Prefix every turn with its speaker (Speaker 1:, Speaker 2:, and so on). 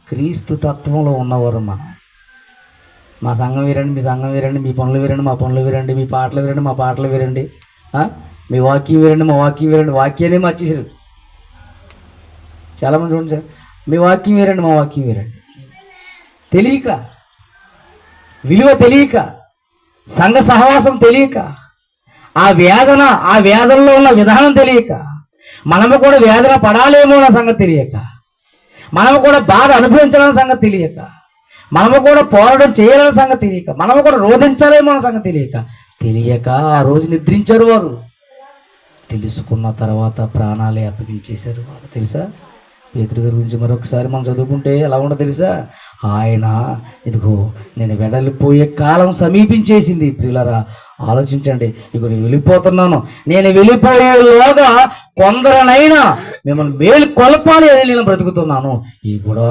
Speaker 1: క్రీస్తు తత్వంలో ఉన్నవారు మనం. మా సంఘం వీరండి, మీ సంఘం వీరండి, మీ పనులు వీరండి, మా పనులు వీరండి, మీ పాటలు వీరండి, మా పాటలు వీరండి, మీ వాక్యం వీరండి, మా వాక్యం వీరండి. వాక్యాన్ని మార్చేసారు చాలామంది. చూడండి సార్, మీ వాక్యం వీరండి, మా వాక్యం వీరండి. తెలియక, విలువ తెలియక, సంఘ సహవాసం తెలియక, ఆ వేదనలో ఉన్న విధానం తెలియక, మనము కూడా వేదన పడాలేమో అన్న సంగతి తెలియక, మనము కూడా బాధ అనుభవించాలన్న సంగతి తెలియక, మనము కూడా పోరాటం చేయాలన్న సంగతి తెలియక, మనము కూడా రోధించాలేమో అన్న సంగతి తెలియక ఆ రోజు నిద్రించారు వారు. తెలుసుకున్న తర్వాత ప్రాణాలే అప్పగించేశారు వారు. తెలుసా? పేతురు గారి గురించి మరొకసారి మనం చదువుకుంటే ఎలా ఉండో తెలుసా? ఆయన ఇదిగో నేను వెడలిపోయే కాలం సమీపించేసింది. ప్రియులారా, ఆలోచించండి. ఇక నేను వెళ్ళిపోతున్నాను, నేను వెళ్ళిపోయేలోగా కొందరనైనా మిమ్మల్ని మేలు కొలపాలి అని నేను బ్రతుకుతున్నాను. ఈ గొడవ